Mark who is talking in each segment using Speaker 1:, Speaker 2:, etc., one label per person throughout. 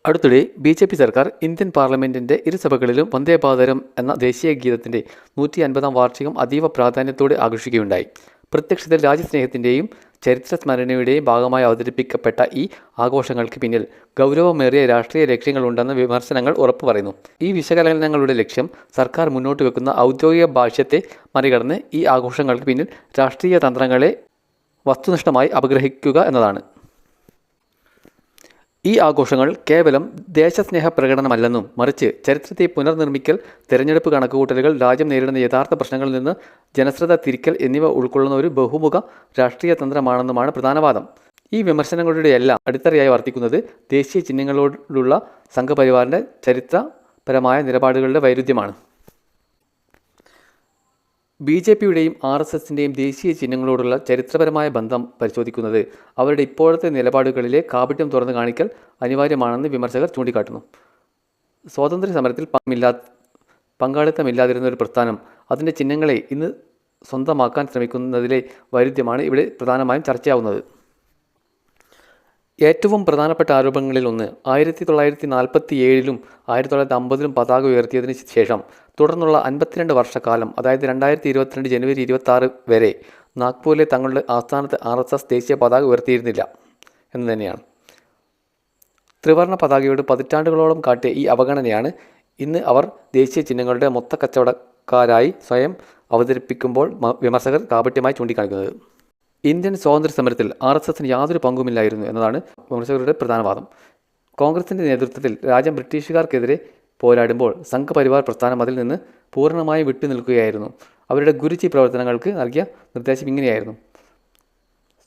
Speaker 1: അടുത്തിടെ ബി.ജെ.പി. സർക്കാർ ഇന്ത്യൻ പാർലമെന്റിന്റെ ഇരുസഭകളിലും വന്ദേമാതരം എന്ന ദേശീയ ഗീതത്തിന്റെ 150-ാം വാർഷികം അതീവ പ്രാധാന്യത്തോടെ ആഘോഷിക്കുകയുണ്ടായി. പ്രത്യക്ഷത്തിൽ രാജ്യസ്നേഹത്തിന്റെയും ചരിത്രസ്മരണയുടെയും ഭാഗമായി അവതരിപ്പിക്കപ്പെട്ട ഈ ആഘോഷങ്ങൾക്ക് പിന്നിൽ ഗൗരവമേറിയ രാഷ്ട്രീയ ലക്ഷ്യങ്ങളുണ്ടെന്ന് വിമർശനങ്ങൾ ഉറപ്പുപറയുന്നു. ഈ വിശകലനങ്ങളുടെ ലക്ഷ്യം സർക്കാർ മുന്നോട്ട് വെക്കുന്ന ഔദ്യോഗിക ഭാഷ്യത്തെ മറികടന്ന് ഈ ആഘോഷങ്ങൾക്ക് പിന്നിൽ രാഷ്ട്രീയ തന്ത്രങ്ങളെ വസ്തുനിഷ്ഠമായി അപഗ്രഹിക്കുക എന്നതാണ്. ഈ ആഘോഷങ്ങൾ കേവലം ദേശസ്നേഹ പ്രകടനമല്ലെന്നും മറിച്ച് ചരിത്രത്തെ പുനർനിർമ്മിക്കൽ, തെരഞ്ഞെടുപ്പ് കണക്കുകൂട്ടലുകൾ, രാജ്യം നേരിടുന്ന യഥാർത്ഥ പ്രശ്നങ്ങളിൽ നിന്ന് ജനശ്രദ്ധ തിരിക്കൽ എന്നിവ ഉൾക്കൊള്ളുന്ന ഒരു ബഹുമുഖ രാഷ്ട്രീയ തന്ത്രമാണെന്നുമാണ് പ്രധാന വാദം. ഈ വിമർശനങ്ങളുടെയെല്ലാം അടിത്തറയായി വർത്തിക്കുന്നത് ദേശീയ ചിഹ്നങ്ങളോടുള്ള സംഘപരിവാറിൻ്റെ ചരിത്രപരമായ നിലപാടുകളുടെ വൈരുദ്ധ്യമാണ്. ബി.ജെ.പിയുടെയും ആർ.എസ്.എസിൻ്റെയും ദേശീയ ചിഹ്നങ്ങളോടുള്ള ചരിത്രപരമായ ബന്ധം പരിശോധിക്കുന്നത് അവരുടെ ഇപ്പോഴത്തെ നിലപാടുകളിലെ കാപട്യം തുറന്നു കാണിക്കൽ അനിവാര്യമാണെന്ന് വിമർശകർ ചൂണ്ടിക്കാട്ടുന്നു. സ്വാതന്ത്ര്യ സമരത്തിൽ പങ്കാളിത്തമില്ലാതിരുന്ന ഒരു പ്രസ്ഥാനം അതിൻ്റെ ചിഹ്നങ്ങളെ ഇന്ന് സ്വന്തമാക്കാൻ ശ്രമിക്കുന്നതിലെ വൈരുദ്ധ്യമാണ് ഇവിടെ പ്രധാനമായും ചർച്ചയാവുന്നത്. ഏറ്റവും പ്രധാനപ്പെട്ട ആരോപണങ്ങളിൽ ഒന്ന് 1947-ലും 1950-ലും പതാക ഉയർത്തിയതിന് ശേഷം തുടർന്നുള്ള 52 വർഷക്കാലം, അതായത് 2022 ജനുവരി 26 വരെ നാഗ്പൂരിലെ തങ്ങളുടെ ആസ്ഥാനത്ത് ആർ.എസ്.എസ്. ദേശീയ പതാക ഉയർത്തിയിരുന്നില്ല എന്ന് തന്നെയാണ്. ത്രിവർണ്ണ പതാകയോട് പതിറ്റാണ്ടുകളോളം കാട്ടിയ ഈ അവഗണനയാണ് ഇന്ന് അവർ ദേശീയ ചിഹ്നങ്ങളുടെ മൊത്തക്കച്ചവടക്കാരായി സ്വയം അവതരിപ്പിക്കുമ്പോൾ വിമർശകർ കാപട്യമായി ചൂണ്ടിക്കാണിക്കുന്നത്. ഇന്ത്യൻ സ്വാതന്ത്ര്യ സമരത്തിൽ ആർ.എസ്.എസിന് യാതൊരു പങ്കുമില്ലായിരുന്നു എന്നതാണ് വിമർശകരുടെ പ്രധാന വാദം. കോൺഗ്രസിൻ്റെ നേതൃത്വത്തിൽ രാജ്യം ബ്രിട്ടീഷുകാർക്കെതിരെ പോരാടുമ്പോൾ സംഘപരിവാർ പ്രസ്ഥാനം അതിൽ നിന്ന് പൂർണ്ണമായും വിട്ടുനിൽക്കുകയായിരുന്നു. അവരുടെ ഗുരുജി പ്രവർത്തനങ്ങൾക്ക് നൽകിയ നിർദ്ദേശം ഇങ്ങനെയായിരുന്നു: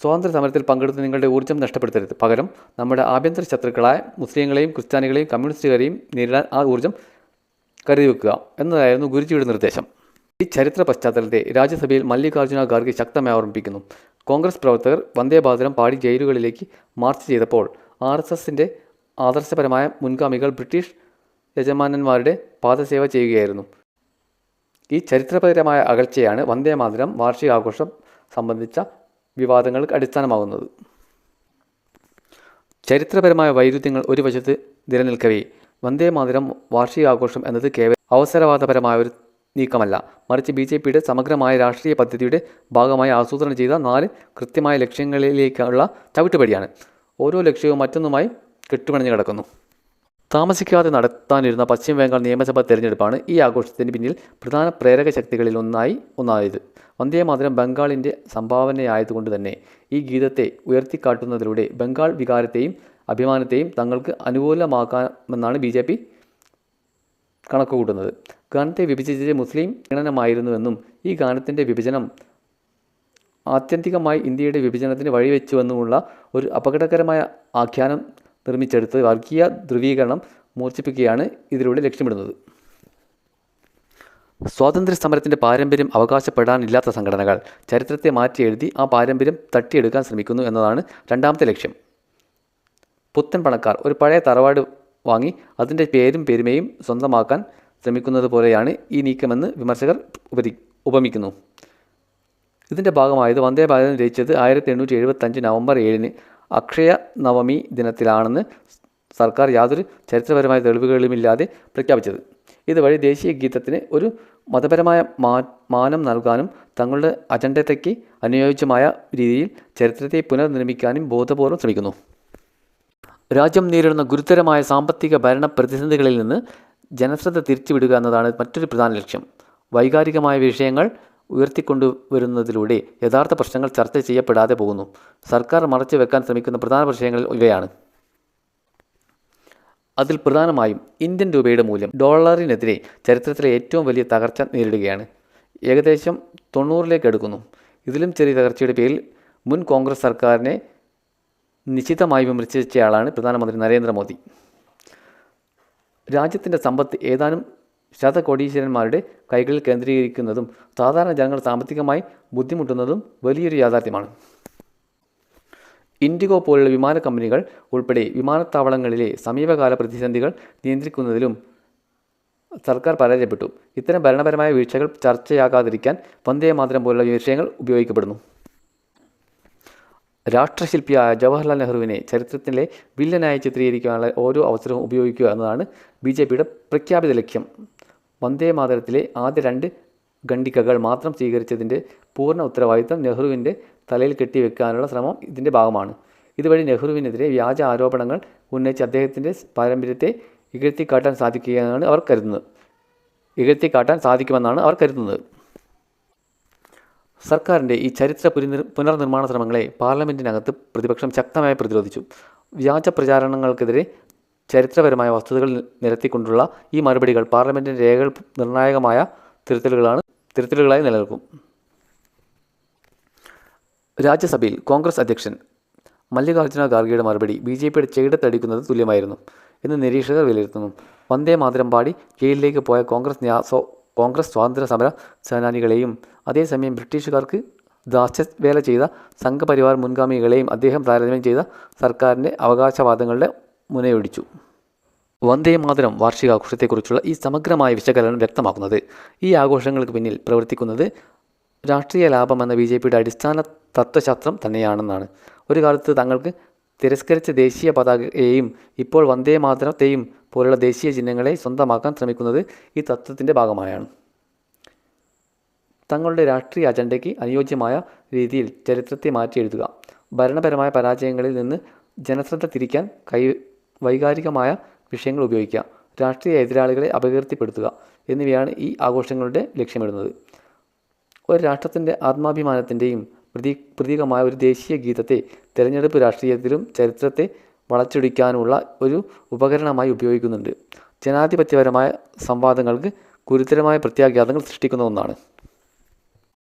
Speaker 1: സ്വാതന്ത്ര്യ സമരത്തിൽ പങ്കെടുത്ത് നിങ്ങളുടെ ഊർജ്ജം നഷ്ടപ്പെടുത്തരുത്, പകരം നമ്മുടെ ആഭ്യന്തര ശത്രുക്കളായ മുസ്ലിങ്ങളെയും ക്രിസ്ത്യാനികളെയും കമ്മ്യൂണിസ്റ്റുകാരെയും നേരിടാൻ ആ ഊർജ്ജം കരുതി വെക്കുക എന്നതായിരുന്നു ഗുരുജിയുടെ നിർദ്ദേശം. ഈ ചരിത്ര പശ്ചാത്തലത്തെ രാജ്യസഭയിൽ മല്ലികാർജ്ജുന ഖാർഗെ ശക്തമായി ഓർമ്മിപ്പിക്കുന്നു. കോൺഗ്രസ് പ്രവർത്തകർ വന്ദേമാതരം പാടി ജയിലുകളിലേക്ക് മാർച്ച് ചെയ്തപ്പോൾ ആർ.എസ്.എസിൻ്റെ ആദർശപരമായ മുൻഗാമികൾ ബ്രിട്ടീഷ് യജമാനന്മാരുടെ പാദസേവ ചെയ്യുകയായിരുന്നു. ഈ ചരിത്രപരമായ അകൽച്ചയാണ് വന്ദേമാതരം വാർഷികാഘോഷം സംബന്ധിച്ച വിവാദങ്ങൾക്ക് അടിസ്ഥാനമാകുന്നത്. ചരിത്രപരമായ വൈരുദ്ധ്യങ്ങൾ ഒരു വശത്ത് നിലനിൽക്കവേ വന്ദേമാതരം വാർഷികാഘോഷം എന്നത് കേവലം അവസരവാദപരമായ ഒരു നീക്കമല്ല, മറിച്ച് ബി.ജെ.പിയുടെ സമഗ്രമായ രാഷ്ട്രീയ പദ്ധതിയുടെ ഭാഗമായി ആസൂത്രണം ചെയ്ത 4 കൃത്യമായ ലക്ഷ്യങ്ങളിലേക്കുള്ള ചവിട്ടുപടിയാണ്. ഓരോ ലക്ഷ്യവും മറ്റൊന്നുമായി കെട്ടുപിണഞ്ഞു കിടക്കുന്നു. താമസിക്കാതെ നടത്താനിരുന്ന പശ്ചിമ ബംഗാൾ നിയമസഭാ തെരഞ്ഞെടുപ്പാണ് ഈ ആഘോഷത്തിന് പിന്നിൽ പ്രധാന പ്രേരക ശക്തികളിൽ ഒന്നായത്. വന്ദേമാതരം ബംഗാളിൻ്റെ സംഭാവനയായതുകൊണ്ട് തന്നെ ഈ ഗീതത്തെ ഉയർത്തിക്കാട്ടുന്നതിലൂടെ ബംഗാൾ വികാരത്തെയും അഭിമാനത്തെയും തങ്ങൾക്ക് അനുകൂലമാക്കാമെന്നാണ് ബി.ജെ.പി. കണക്കുകൂട്ടുന്നത്. ഗാനത്തെ വിഭജിച്ചത് മുസ്ലിം ഗണനമായിരുന്നുവെന്നും ഈ ഗാനത്തിൻ്റെ വിഭജനം ആത്യന്തികമായി ഇന്ത്യയുടെ വിഭജനത്തിന് വഴിവെച്ചുവെന്നുമുള്ള ഒരു അപകടകരമായ ആഖ്യാനം നിർമ്മിച്ചെടുത്ത് വർഗീയ ധ്രുവീകരണം മൂർച്ഛിപ്പിക്കുകയാണ് ഇതിലൂടെ ലക്ഷ്യമിടുന്നത്. സ്വാതന്ത്ര്യ സമരത്തിൻ്റെ പാരമ്പര്യം അവകാശപ്പെടാനില്ലാത്ത സംഘടനകൾ ചരിത്രത്തെ മാറ്റിയെഴുതി ആ പാരമ്പര്യം തട്ടിയെടുക്കാൻ ശ്രമിക്കുന്നു എന്നതാണ് രണ്ടാമത്തെ ലക്ഷ്യം. പുത്തൻ പണക്കാർ ഒരു പഴയ തറവാട് വാങ്ങി അതിൻ്റെ പേരും പെരുമയും സ്വന്തമാക്കാൻ ശ്രമിക്കുന്നത് പോലെയാണ് ഈ നീക്കമെന്ന് വിമർശകർ ഉപമിക്കുന്നു. ഇതിൻ്റെ ഭാഗമായത് വന്ദേമാതരം രചിച്ചത് 1875 നവംബർ 7-ന് അക്ഷയ നവമി ദിനത്തിലാണെന്ന് സർക്കാർ യാതൊരു ചരിത്രപരമായ തെളിവുകളുമില്ലാതെ പ്രഖ്യാപിച്ചത്. ഇതുവഴി ദേശീയ ഗീതത്തിന് ഒരു മതപരമായ മാനം നൽകാനും തങ്ങളുടെ അജണ്ടയ്ക്ക് അനുയോജ്യമായ രീതിയിൽ ചരിത്രത്തെ പുനർനിർമ്മിക്കാനും ബോധപൂർവം ശ്രമിക്കുന്നു. രാജ്യം നേരിടുന്ന ഗുരുതരമായ സാമ്പത്തിക ഭരണ പ്രതിസന്ധികളിൽ നിന്ന് ജനശ്രദ്ധ തിരിച്ചുവിടുക എന്നതാണ് മറ്റൊരു പ്രധാന ലക്ഷ്യം. വൈകാരികമായ വിഷയങ്ങൾ ഉയർത്തിക്കൊണ്ടുവരുന്നതിലൂടെ യഥാർത്ഥ പ്രശ്നങ്ങൾ ചർച്ച ചെയ്യപ്പെടാതെ പോകുന്നു. സർക്കാർ മറച്ചു വെക്കാൻ ശ്രമിക്കുന്ന പ്രധാന വിഷയങ്ങൾ ഇവയാണ്. അതിൽ പ്രധാനമായും ഇന്ത്യൻ രൂപയുടെ മൂല്യം ഡോളറിനെതിരെ ചരിത്രത്തിലെ ഏറ്റവും വലിയ തകർച്ച നേരിടുകയാണ്. ഏകദേശം 90ലേക്ക് അടുക്കുന്നു. ഇതിലും ചെറിയ തകർച്ചയുടെ പേരിൽ മുൻ കോൺഗ്രസ് സർക്കാരിനെ നിശിതമായി വിമർശിച്ചയാളാണ് പ്രധാനമന്ത്രി നരേന്ദ്രമോദി. രാജ്യത്തിൻ്റെ സമ്പത്ത് ഏതാനും ശതകോടീശ്വരന്മാരുടെ കൈകളിൽ കേന്ദ്രീകരിക്കുന്നതും സാധാരണ ജനങ്ങൾ സാമ്പത്തികമായി ബുദ്ധിമുട്ടുന്നതും വലിയൊരു യാഥാർത്ഥ്യമാണ്. ഇൻഡിഗോ പോലുള്ള വിമാന കമ്പനികൾ ഉൾപ്പെടെ വിമാനത്താവളങ്ങളിലെ സമീപകാല പ്രതിസന്ധികൾ നിയന്ത്രിക്കുന്നതിലും സർക്കാർ പരാജയപ്പെട്ടു. ഇത്തരം ഭരണപരമായ വീഴ്ചകൾ ചർച്ചയാകാതിരിക്കാൻ വന്ദേമാതരം പോലുള്ള വിഷയങ്ങൾ ഉപയോഗിക്കപ്പെടുന്നു. രാഷ്ട്രശില്പിയായ ജവഹർലാൽ നെഹ്റുവിനെ ചരിത്രത്തിലെ വില്ലനായി ചിത്രീകരിക്കാനുള്ള ഓരോ അവസരവും ഉപയോഗിക്കുക എന്നതാണ് BJPയുടെ പ്രഖ്യാപിത ലക്ഷ്യം. വന്ദേ മാതരത്തിലെ ആദ്യ 2 ഖണ്ഡികകൾ മാത്രം സ്വീകരിച്ചതിൻ്റെ പൂർണ്ണ ഉത്തരവാദിത്തം നെഹ്റുവിൻ്റെ തലയിൽ കെട്ടിവെക്കാനുള്ള ശ്രമം ഇതിൻ്റെ ഭാഗമാണ്. ഇതുവഴി നെഹ്റുവിനെതിരെ വ്യാജ ആരോപണങ്ങൾ ഉന്നയിച്ച് അദ്ദേഹത്തിൻ്റെ പാരമ്പര്യത്തെ ഇകഴ്ത്തിക്കാട്ടാൻ സാധിക്കുമെന്നാണ് അവർ കരുതുന്നത്. സർക്കാരിൻ്റെ ഈ ചരിത്ര പുനർനിർമ്മാണ ശ്രമങ്ങളെ പാർലമെൻറ്റിനകത്ത് പ്രതിപക്ഷം ശക്തമായി പ്രതിരോധിച്ചു. വ്യാജ പ്രചാരണങ്ങൾക്കെതിരെ ചരിത്രപരമായ വസ്തുതകൾ നിരത്തിക്കൊണ്ടുള്ള ഈ മറുപടികൾ പാർലമെൻറ്റിൻ്റെ രേഖകൾ നിർണായകമായ തിരുത്തലുകളായി നിലനിൽക്കും. രാജ്യസഭയിൽ കോൺഗ്രസ് അധ്യക്ഷൻ മല്ലികാർജ്ജുന ഖാർഗെയുടെ മറുപടി BJPയുടെ ചെകിടത്തടിക്കുന്നത് തുല്യമായിരുന്നു എന്ന് നിരീക്ഷകർ വിലയിരുത്തുന്നു. വന്ദേ മാതരം പാടി ജയിലിലേക്ക് പോയ കോൺഗ്രസ് സ്വാതന്ത്ര്യ സമര സേനാനികളെയും അതേസമയം ബ്രിട്ടീഷുകാർക്ക് ദാസ്യവേല ചെയ്ത സംഘപരിവാർ മുൻഗാമികളെയും അദ്ദേഹം താരതമ്യം ചെയ്ത സർക്കാരിൻ്റെ അവകാശവാദങ്ങളുടെ മുനയൊടിച്ചു. വന്ദേ മാതരം വാർഷികാഘോഷത്തെക്കുറിച്ചുള്ള ഈ സമഗ്രമായ വിശകലനം വ്യക്തമാക്കുന്നത് ഈ ആഘോഷങ്ങൾക്ക് പിന്നിൽ പ്രവർത്തിക്കുന്നത് രാഷ്ട്രീയ ലാഭമെന്ന BJPയുടെ അടിസ്ഥാന തത്വശാസ്ത്രം തന്നെയാണെന്നാണ്. ഒരു കാലത്ത് തങ്ങൾക്ക് തിരസ്കരിച്ച ദേശീയ പതാകയെയും ഇപ്പോൾ വന്ദേ മാതരത്തെയും പോലുള്ള ദേശീയ ചിഹ്നങ്ങളെ സ്വന്തമാക്കാൻ ശ്രമിക്കുന്നത് ഈ തത്വത്തിൻ്റെ ഭാഗമായാണ്. തങ്ങളുടെ രാഷ്ട്രീയ അജണ്ടയ്ക്ക് അനുയോജ്യമായ രീതിയിൽ ചരിത്രത്തെ മാറ്റിയെഴുതുക, ഭരണപരമായ പരാജയങ്ങളിൽ നിന്ന് ജനശ്രദ്ധ തിരിക്കാൻ വൈകാരികമായ വിഷയങ്ങൾ ഉപയോഗിക്കുക, രാഷ്ട്രീയ എതിരാളികളെ അപകീർത്തിപ്പെടുത്തുക എന്നിവയാണ് ഈ ആഘോഷങ്ങളുടെ ലക്ഷ്യമിടുന്നത്. ഒരു രാഷ്ട്രത്തിൻ്റെ ആത്മാഭിമാനത്തിൻ്റെയും പ്രതീകമായ ഒരു ദേശീയ ഗീതത്തെ തെരഞ്ഞെടുപ്പ് രാഷ്ട്രീയത്തിലും ചരിത്രത്തെ വളച്ചൊടിക്കാനുള്ള ഒരു ഉപകരണമായി ഉപയോഗിക്കുന്നുണ്ട്. ജനാധിപത്യപരമായ സംവാദങ്ങൾക്ക് ഗുരുതരമായ പ്രത്യാഘാതങ്ങൾ സൃഷ്ടിക്കുന്ന ഒന്നാണ്.